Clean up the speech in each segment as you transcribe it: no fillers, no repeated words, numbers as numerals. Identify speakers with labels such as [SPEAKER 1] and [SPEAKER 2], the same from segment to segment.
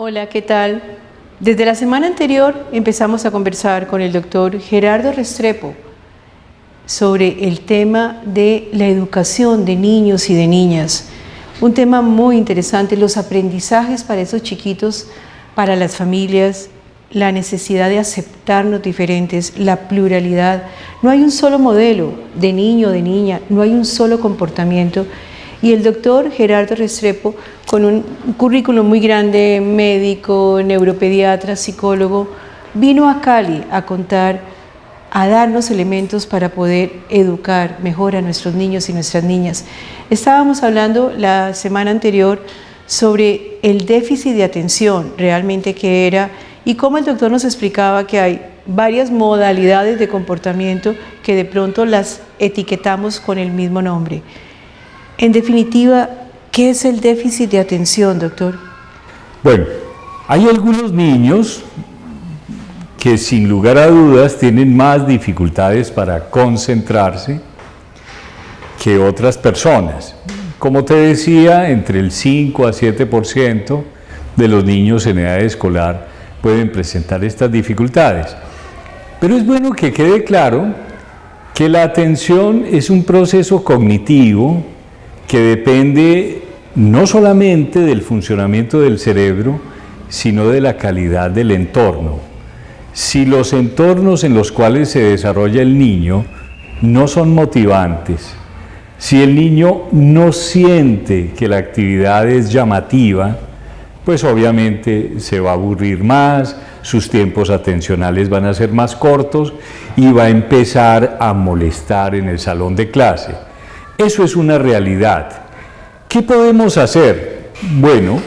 [SPEAKER 1] Hola, ¿qué tal? Desde la semana anterior empezamos a conversar con el doctor Gerardo Restrepo sobre el tema de la educación de niños y de niñas. Un tema muy interesante, los aprendizajes para esos chiquitos, para las familias, la necesidad de aceptarnos diferentes, la pluralidad. No hay un solo modelo de niño o de niña, no hay un solo comportamiento. Y el doctor Gerardo Restrepo, con un currículum muy grande, médico, neuropediatra, psicólogo, vino a Cali a contar, a darnos elementos para poder educar mejor a nuestros niños y nuestras niñas. Estábamos hablando la semana anterior sobre el déficit de atención, realmente qué era, y cómo el doctor nos explicaba que hay varias modalidades de comportamiento que de pronto las etiquetamos con el mismo nombre. En definitiva, ¿qué es el déficit de atención, doctor?
[SPEAKER 2] Bueno, hay algunos niños que sin lugar a dudas tienen más dificultades para concentrarse que otras personas. Como te decía, entre el 5 a 7% de los niños en edad escolar pueden presentar estas dificultades. Pero es bueno que quede claro que la atención es un proceso cognitivo que depende no solamente del funcionamiento del cerebro, sino de la calidad del entorno. Si los entornos en los cuales se desarrolla el niño no son motivantes, si el niño no siente que la actividad es llamativa, pues obviamente se va a aburrir más, sus tiempos atencionales van a ser más cortos y va a empezar a molestar en el salón de clase. Eso es una realidad. ¿Qué podemos hacer? Bueno,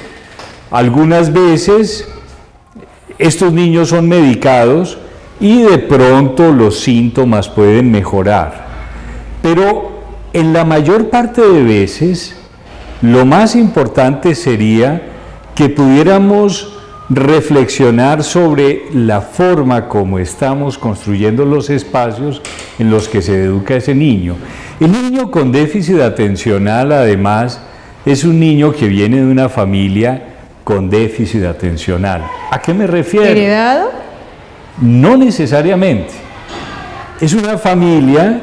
[SPEAKER 2] algunas veces estos niños son medicados y de pronto los síntomas pueden mejorar. Pero en la mayor parte de veces, lo más importante sería que pudiéramos reflexionar sobre la forma como estamos construyendo los espacios en los que se educa ese niño. El niño con déficit atencional, además, es un niño que viene de una familia con déficit atencional. ¿A qué me refiero?
[SPEAKER 1] ¿Heredado?
[SPEAKER 2] No necesariamente. Es una familia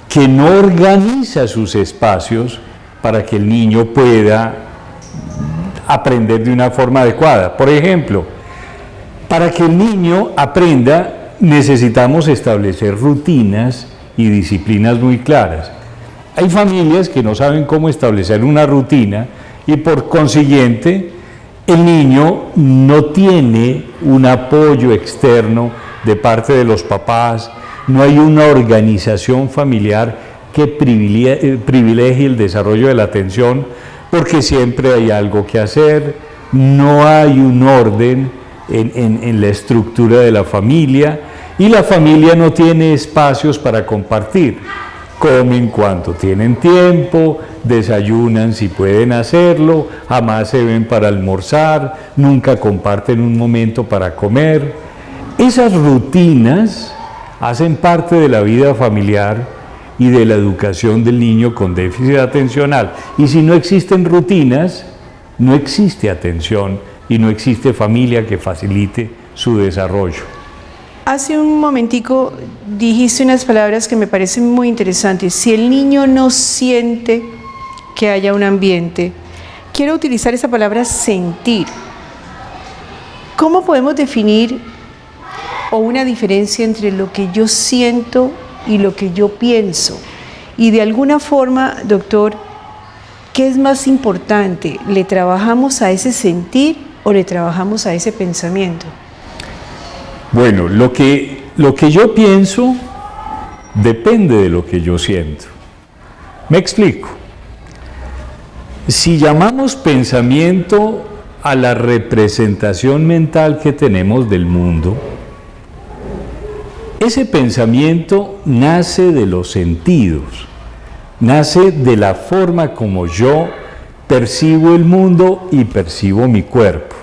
[SPEAKER 2] que no organiza sus espacios para que el niño pueda aprender de una forma adecuada. Por ejemplo, para que el niño aprenda, necesitamos establecer rutinas y disciplinas muy claras. Hay familias que no saben cómo establecer una rutina y por consiguiente el niño no tiene un apoyo externo de parte de los papás, no hay una organización familiar que privilegie el desarrollo de la atención porque siempre hay algo que hacer, no hay un orden en la estructura de la familia y la familia no tiene espacios para compartir. Comen cuando tienen tiempo, desayunan si pueden hacerlo, jamás se ven para almorzar, nunca comparten un momento para comer. Esas rutinas hacen parte de la vida familiar y de la educación del niño con déficit atencional. Y si no existen rutinas, no existe atención y no existe familia que facilite su desarrollo.
[SPEAKER 1] Hace un momentico dijiste unas palabras que me parecen muy interesantes. Si el niño no siente que haya un ambiente, quiero utilizar esa palabra sentir. ¿Cómo podemos definir o una diferencia entre lo que yo siento y lo que yo pienso? Y de alguna forma, doctor, ¿qué es más importante? ¿Le trabajamos a ese sentir o le trabajamos a ese pensamiento?
[SPEAKER 2] Bueno, lo que yo pienso depende de lo que yo siento. Me explico. Si llamamos pensamiento a la representación mental que tenemos del mundo, ese pensamiento nace de los sentidos, nace de la forma como yo percibo el mundo y percibo mi cuerpo.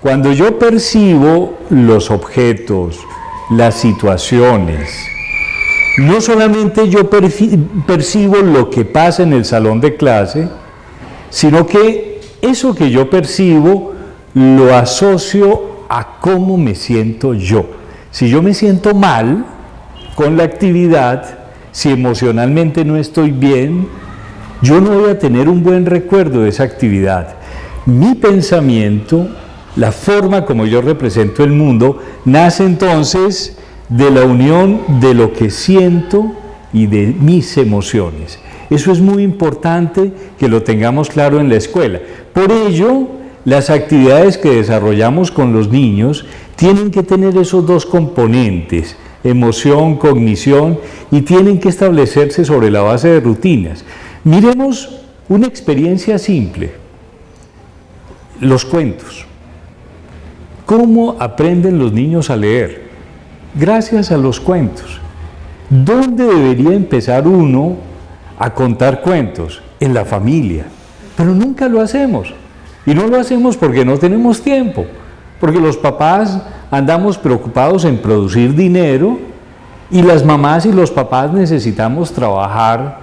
[SPEAKER 2] Cuando yo percibo los objetos, las situaciones, no solamente yo percibo lo que pasa en el salón de clase, sino que eso que yo percibo lo asocio a cómo me siento yo. Si yo me siento mal con la actividad, si emocionalmente no estoy bien, yo no voy a tener un buen recuerdo de esa actividad. Mi pensamiento, la forma como yo represento el mundo, nace entonces de la unión de lo que siento y de mis emociones. Eso es muy importante que lo tengamos claro en la escuela. Por ello, las actividades que desarrollamos con los niños tienen que tener esos dos componentes, emoción, cognición, y tienen que establecerse sobre la base de rutinas. Miremos una experiencia simple, los cuentos. ¿Cómo aprenden los niños a leer? Gracias a los cuentos. ¿Dónde debería empezar uno a contar cuentos? En la familia. Pero nunca lo hacemos. Y no lo hacemos porque no tenemos tiempo, porque los papás andamos preocupados en producir dinero y las mamás y los papás necesitamos trabajar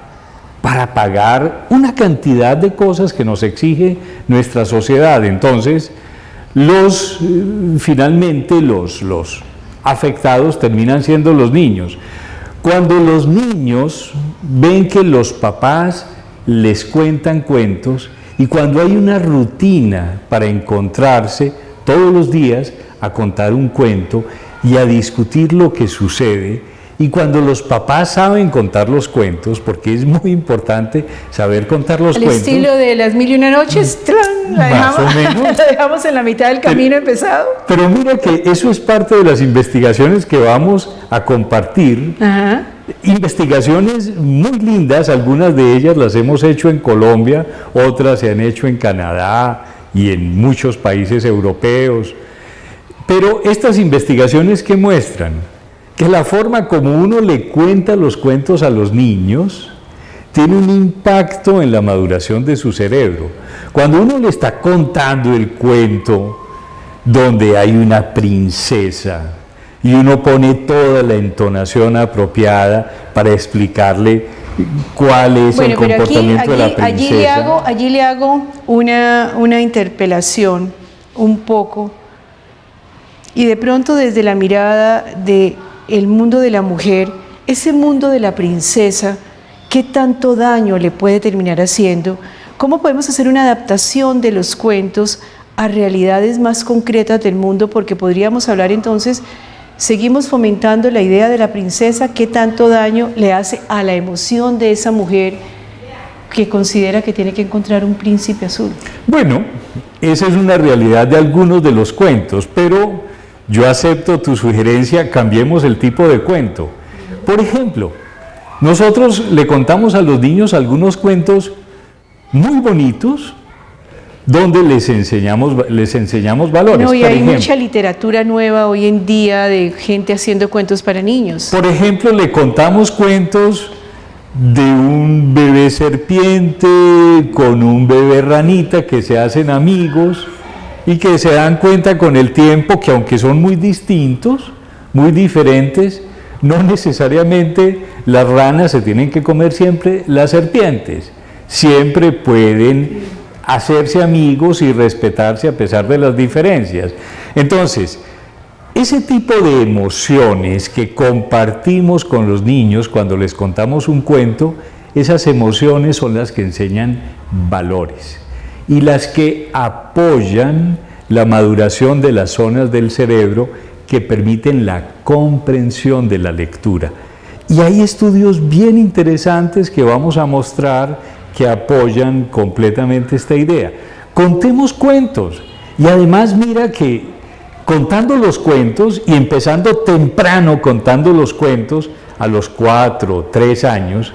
[SPEAKER 2] para pagar una cantidad de cosas que nos exige nuestra sociedad. Entonces, finalmente los afectados terminan siendo los niños. Cuando los niños ven que los papás les cuentan cuentos y cuando hay una rutina para encontrarse todos los días a contar un cuento y a discutir lo que sucede, y cuando los papás saben contar los cuentos, porque es muy importante saber contar los cuentos.
[SPEAKER 1] Al estilo de Las Mil y una Noches, ¡tran!
[SPEAKER 2] Más o menos.
[SPEAKER 1] La dejamos en la mitad del camino empezado.
[SPEAKER 2] Pero mira que eso es parte de las investigaciones que vamos a compartir.
[SPEAKER 1] Ajá.
[SPEAKER 2] Investigaciones muy lindas, algunas de ellas las hemos hecho en Colombia, otras se han hecho en Canadá y en muchos países europeos. Pero estas investigaciones que muestran que la forma como uno le cuenta los cuentos a los niños tiene un impacto en la maduración de su cerebro. Cuando uno le está contando el cuento donde hay una princesa y uno pone toda la entonación apropiada para explicarle cuál es el comportamiento de la princesa.
[SPEAKER 1] Allí le hago una interpelación un poco, y de pronto desde la mirada de el mundo de la mujer, ese mundo de la princesa, ¿qué tanto daño le puede terminar haciendo? ¿Cómo podemos hacer una adaptación de los cuentos a realidades más concretas del mundo? Porque podríamos hablar entonces, seguimos fomentando la idea de la princesa, ¿qué tanto daño le hace a la emoción de esa mujer que considera que tiene que encontrar un príncipe azul?
[SPEAKER 2] Bueno, esa es una realidad de algunos de los cuentos, pero yo acepto tu sugerencia, cambiemos el tipo de cuento. Por ejemplo, nosotros le contamos a los niños algunos cuentos muy bonitos donde les enseñamos valores.
[SPEAKER 1] No, y hay mucha literatura nueva hoy en día de gente haciendo cuentos para niños.
[SPEAKER 2] Por ejemplo, le contamos cuentos de un bebé serpiente con un bebé ranita que se hacen amigos y que se dan cuenta con el tiempo que aunque son muy distintos, muy diferentes, no necesariamente las ranas se tienen que comer siempre las serpientes. Siempre pueden hacerse amigos y respetarse a pesar de las diferencias. Entonces, ese tipo de emociones que compartimos con los niños cuando les contamos un cuento, esas emociones son las que enseñan valores y las que apoyan la maduración de las zonas del cerebro que permiten la comprensión de la lectura. Y hay estudios bien interesantes que vamos a mostrar que apoyan completamente esta idea. Contemos cuentos, y además mira que contando los cuentos y empezando temprano contando los cuentos a los 4, 3 años,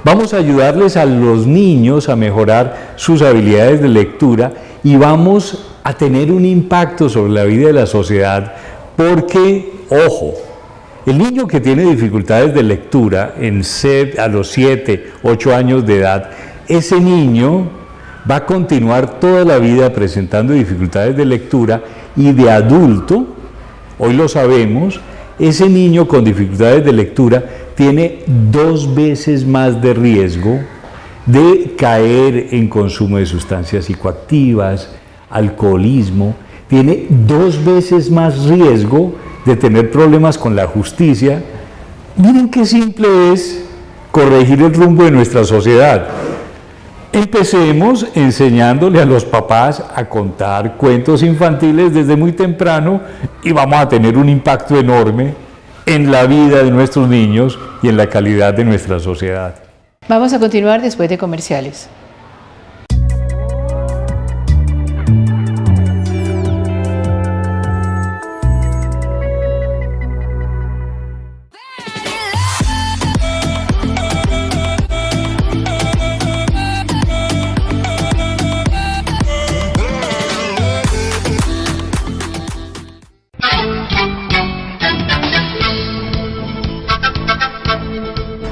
[SPEAKER 2] vamos a ayudarles a los niños a mejorar sus habilidades de lectura y vamos a tener un impacto sobre la vida de la sociedad porque, ojo, el niño que tiene dificultades de lectura a los 7, 8 años de edad, ese niño va a continuar toda la vida presentando dificultades de lectura y de adulto, hoy lo sabemos, ese niño con dificultades de lectura tiene 2 veces más de riesgo de caer en consumo de sustancias psicoactivas, alcoholismo, tiene 2 veces más riesgo de tener problemas con la justicia. Miren qué simple es corregir el rumbo de nuestra sociedad. Empecemos enseñándole a los papás a contar cuentos infantiles desde muy temprano y vamos a tener un impacto enorme en la vida de nuestros niños y en la calidad de nuestra sociedad.
[SPEAKER 1] Vamos a continuar después de comerciales.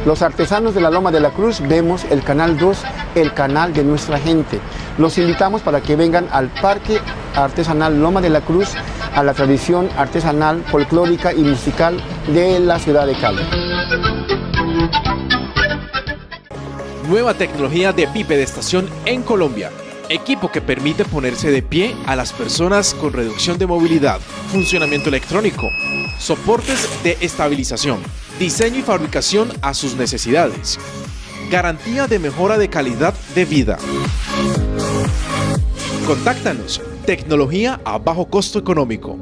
[SPEAKER 3] Los artesanos de la Loma de la Cruz vemos el Canal 2, el canal de nuestra gente. Los invitamos para que vengan al Parque Artesanal Loma de la Cruz, a la tradición artesanal, folclórica y musical de la ciudad de Cali.
[SPEAKER 4] Nueva tecnología de bipedestación en Colombia. Equipo que permite ponerse de pie a las personas con reducción de movilidad, funcionamiento electrónico, soportes de estabilización, diseño y fabricación a sus necesidades, garantía de mejora de calidad de vida. Contáctanos, tecnología a bajo costo económico.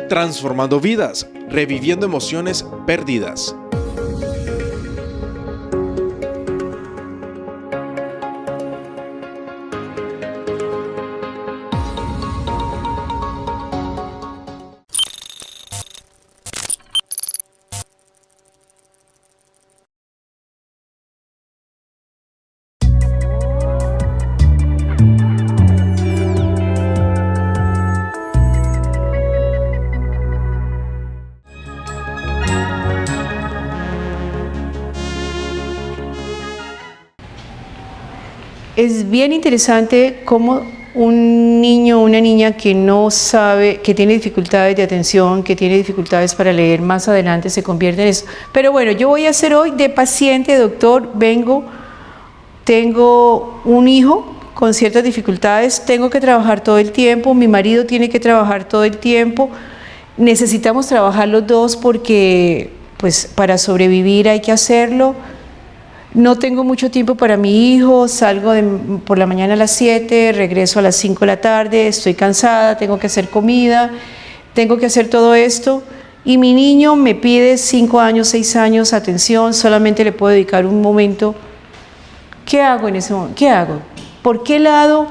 [SPEAKER 4] Transformando vidas, reviviendo emociones perdidas.
[SPEAKER 1] Es bien interesante cómo un niño o una niña que no sabe, que tiene dificultades de atención, que tiene dificultades para leer, más adelante se convierte en eso. Pero bueno, yo voy a hacer hoy de paciente, doctor, tengo un hijo con ciertas dificultades, tengo que trabajar todo el tiempo, mi marido tiene que trabajar todo el tiempo, necesitamos trabajar los dos porque pues para sobrevivir hay que hacerlo. No tengo mucho tiempo para mi hijo, salgo por la mañana a las 7, regreso a las 5 de la tarde, estoy cansada, tengo que hacer comida, tengo que hacer todo esto y mi niño me pide 5 años, 6 años, atención, solamente le puedo dedicar un momento. ¿Qué hago en ese momento? ¿Qué hago? ¿Por qué lado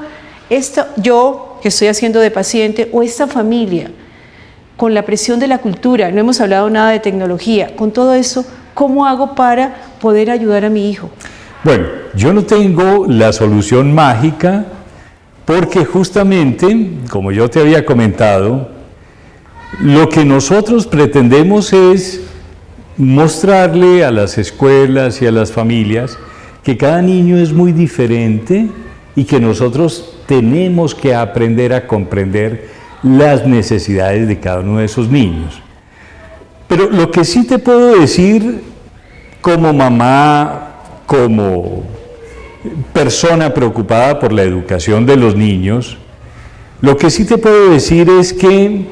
[SPEAKER 1] yo que estoy haciendo de paciente o esta familia con la presión de la cultura, no hemos hablado nada de tecnología, con todo eso, ¿cómo hago para poder ayudar a mi hijo?
[SPEAKER 2] Bueno, yo no tengo la solución mágica porque justamente, como yo te había comentado, lo que nosotros pretendemos es mostrarle a las escuelas y a las familias que cada niño es muy diferente y que nosotros tenemos que aprender a comprender las necesidades de cada uno de esos niños. Pero lo que sí te puedo decir como mamá, como persona preocupada por la educación de los niños, lo que sí te puedo decir es que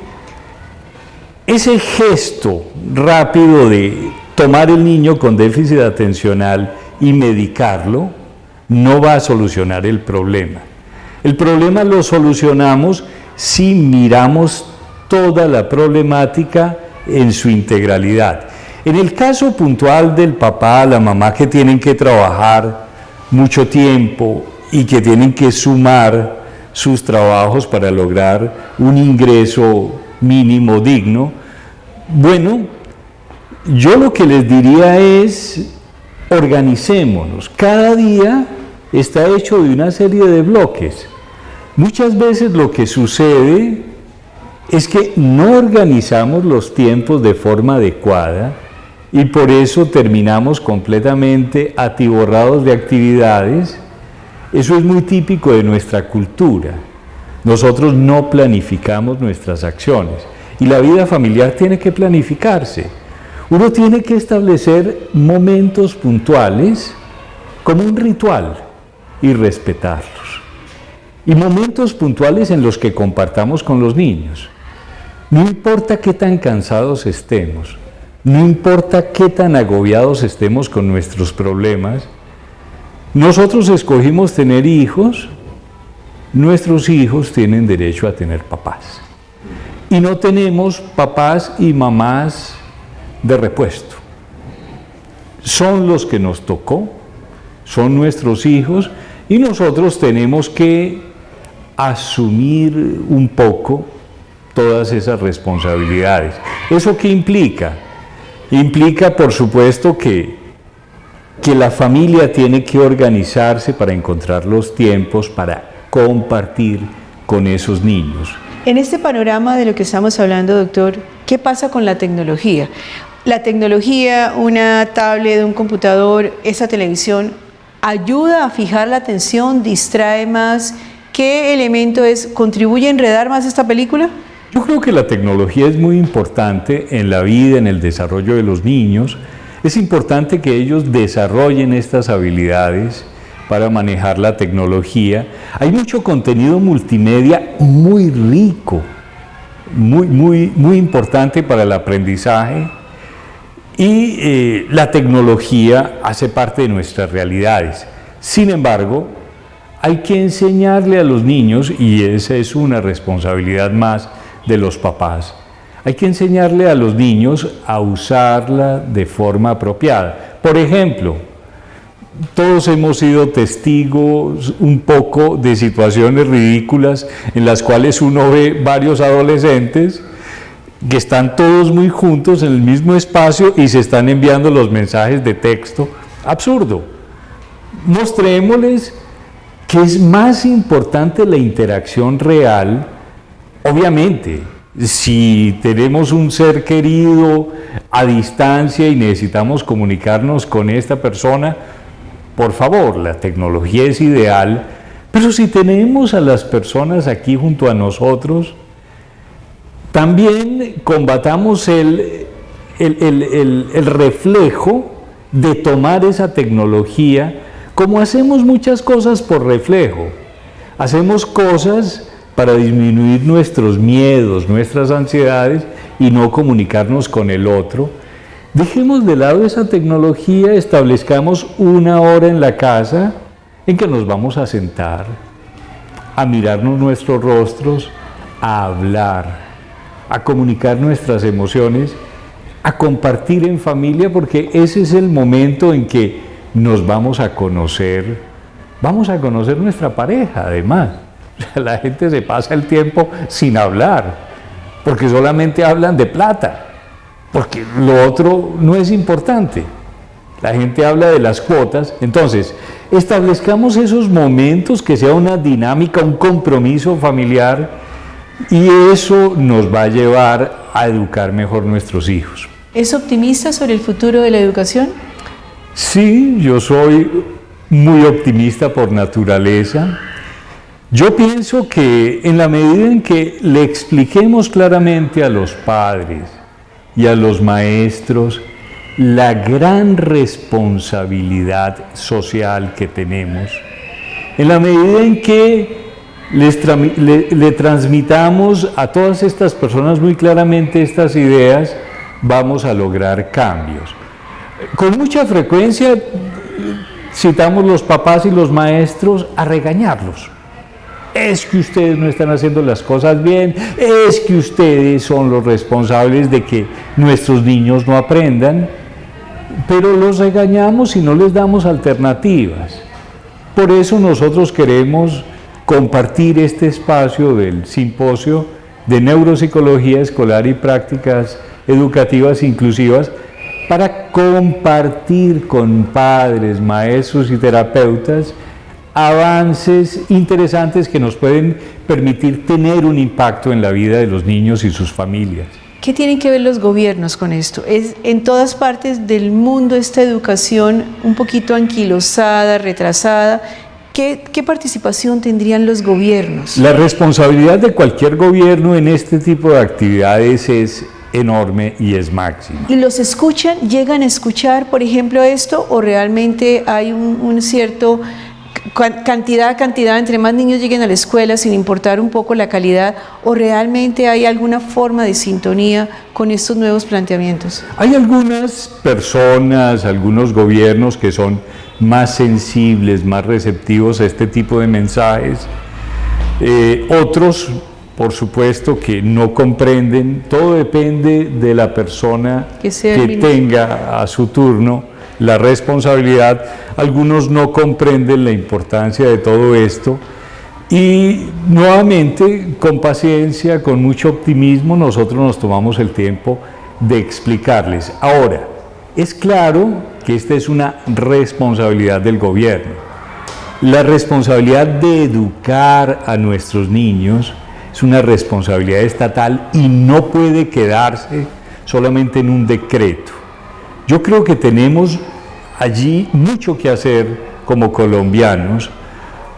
[SPEAKER 2] ese gesto rápido de tomar el niño con déficit atencional y medicarlo no va a solucionar el problema. El problema lo solucionamos si miramos toda la problemática en su integralidad. En el caso puntual del papá, la mamá que tienen que trabajar mucho tiempo y que tienen que sumar sus trabajos para lograr un ingreso mínimo digno, bueno, yo lo que les diría es organicémonos. Cada día está hecho de una serie de bloques. Muchas veces lo que sucede es que no organizamos los tiempos de forma adecuada y por eso terminamos completamente atiborrados de actividades. Eso es muy típico de nuestra cultura. Nosotros no planificamos nuestras acciones y la vida familiar tiene que planificarse. Uno tiene que establecer momentos puntuales como un ritual y respetarlos. y momentos puntuales en los que compartamos con los niños. No importa qué tan cansados estemos, no importa qué tan agobiados estemos con nuestros problemas, nosotros escogimos tener hijos, nuestros hijos tienen derecho a tener papás. Y no tenemos papás y mamás de repuesto. Son los que nos tocó, son nuestros hijos, y nosotros tenemos que asumir un poco todas esas responsabilidades. ¿Eso qué implica? Implica, por supuesto, que la familia tiene que organizarse para encontrar los tiempos para compartir con esos niños.
[SPEAKER 1] En este panorama de lo que estamos hablando, doctor, ¿qué pasa con la tecnología? La tecnología, una tablet, un computador, esa televisión, ¿ayuda a fijar la atención, distrae más? ¿Qué elemento contribuye a enredar más esta película?
[SPEAKER 2] Yo creo que la tecnología es muy importante en la vida, en el desarrollo de los niños. Es importante que ellos desarrollen estas habilidades para manejar la tecnología. Hay mucho contenido multimedia muy rico, muy importante para el aprendizaje, y la tecnología hace parte de nuestras realidades. Sin embargo, hay que enseñarle a los niños, y esa es una responsabilidad más de los papás, hay que enseñarle a los niños a usarla de forma apropiada. Por ejemplo, todos hemos sido testigos un poco de situaciones ridículas en las cuales uno ve varios adolescentes que están todos muy juntos en el mismo espacio y se están enviando los mensajes de texto. Absurdo. Mostrémosles que es más importante la interacción real. Obviamente, si tenemos un ser querido a distancia y necesitamos comunicarnos con esta persona, por favor, la tecnología es ideal, pero si tenemos a las personas aquí junto a nosotros, también combatamos el reflejo de tomar esa tecnología, como hacemos muchas cosas por reflejo. Hacemos cosas para disminuir nuestros miedos, nuestras ansiedades y no comunicarnos con el otro. Dejemos de lado esa tecnología, establezcamos una hora en la casa en que nos vamos a sentar, a mirarnos nuestros rostros, a hablar, a comunicar nuestras emociones, a compartir en familia, porque ese es el momento en que nos vamos a conocer nuestra pareja además. La gente se pasa el tiempo sin hablar, porque solamente hablan de plata, porque lo otro no es importante. La gente habla de las cuotas. Entonces, establezcamos esos momentos, que sea una dinámica, un compromiso familiar, y eso nos va a llevar a educar mejor nuestros hijos.
[SPEAKER 1] ¿Es optimista sobre el futuro de la educación?
[SPEAKER 2] Sí, yo soy muy optimista por naturaleza. Yo pienso que en la medida en que le expliquemos claramente a los padres y a los maestros la gran responsabilidad social que tenemos, en la medida en que le transmitamos a todas estas personas muy claramente estas ideas, vamos a lograr cambios. Con mucha frecuencia citamos los papás y los maestros a regañarlos. Es que ustedes no están haciendo las cosas bien, es que ustedes son los responsables de que nuestros niños no aprendan, pero los regañamos y no les damos alternativas. Por eso nosotros queremos compartir este espacio del simposio de neuropsicología escolar y prácticas educativas inclusivas para compartir con padres, maestros y terapeutas avances interesantes que nos pueden permitir tener un impacto en la vida de los niños y sus familias.
[SPEAKER 1] ¿Qué tienen que ver los gobiernos con esto? Es en todas partes del mundo esta educación un poquito anquilosada, retrasada. ¿Qué participación tendrían los gobiernos?
[SPEAKER 2] La responsabilidad de cualquier gobierno en este tipo de actividades es enorme y es máxima.
[SPEAKER 1] ¿Y los escuchan? ¿Llegan a escuchar, por ejemplo, esto? ¿O realmente hay un cierto cantidad, entre más niños lleguen a la escuela, sin importar un poco la calidad, o realmente hay alguna forma de sintonía con estos nuevos planteamientos?
[SPEAKER 2] Hay algunas personas, algunos gobiernos que son más sensibles, más receptivos a este tipo de mensajes. Otros, por supuesto, que no comprenden. Todo depende de la persona que tenga a su turno la responsabilidad. Algunos no comprenden la importancia de todo esto y nuevamente, con paciencia, con mucho optimismo, nosotros nos tomamos el tiempo de explicarles. Ahora, es claro que esta es una responsabilidad del gobierno. La responsabilidad de educar a nuestros niños es una responsabilidad estatal y no puede quedarse solamente en un decreto. Yo creo que tenemos allí mucho que hacer como colombianos.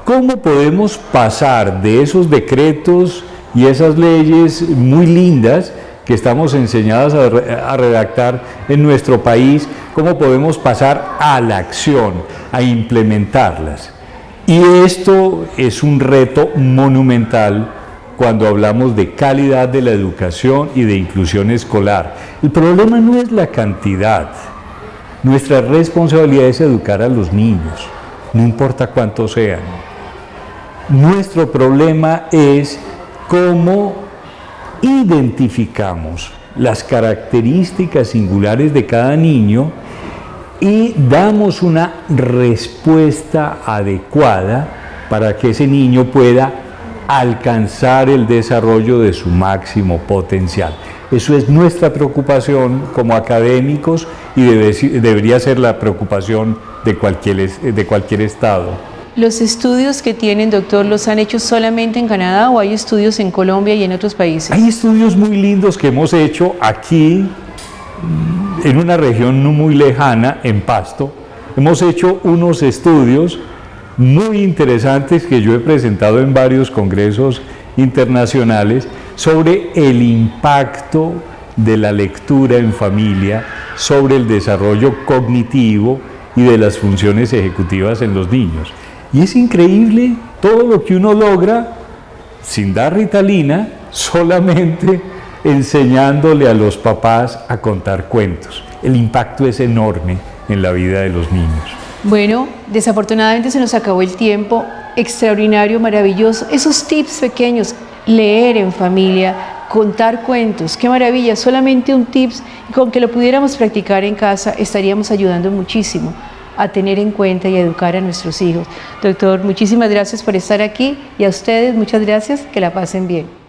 [SPEAKER 2] ¿Cómo podemos pasar de esos decretos y esas leyes muy lindas que estamos enseñadas a redactar en nuestro país, cómo podemos pasar a la acción, a implementarlas? Y esto es un reto monumental cuando hablamos de calidad de la educación y de inclusión escolar. El problema no es la cantidad. Nuestra responsabilidad es educar a los niños, no importa cuántos sean. Nuestro problema es cómo identificamos las características singulares de cada niño y damos una respuesta adecuada para que ese niño pueda alcanzar el desarrollo de su máximo potencial. Eso es nuestra preocupación como académicos y debería ser la preocupación de cualquier estado.
[SPEAKER 1] ¿Los estudios que tienen, doctor, los han hecho solamente en Canadá o hay estudios en Colombia y en otros países?
[SPEAKER 2] Hay estudios muy lindos que hemos hecho aquí, en una región no muy lejana, en Pasto. Hemos hecho unos estudios muy interesantes que yo he presentado en varios congresos internacionales sobre el impacto de la lectura en familia sobre el desarrollo cognitivo y de las funciones ejecutivas en los niños. Y es increíble todo lo que uno logra sin dar Ritalina, solamente enseñándole a los papás a contar cuentos. El impacto es enorme en la vida de los niños.
[SPEAKER 1] Bueno, desafortunadamente se nos acabó el tiempo. Extraordinario, maravilloso. Esos tips pequeños, leer en familia, contar cuentos, qué maravilla. Solamente un tips, con que lo pudiéramos practicar en casa, estaríamos ayudando muchísimo a tener en cuenta y a educar a nuestros hijos. Doctor, muchísimas gracias por estar aquí y a ustedes muchas gracias, que la pasen bien.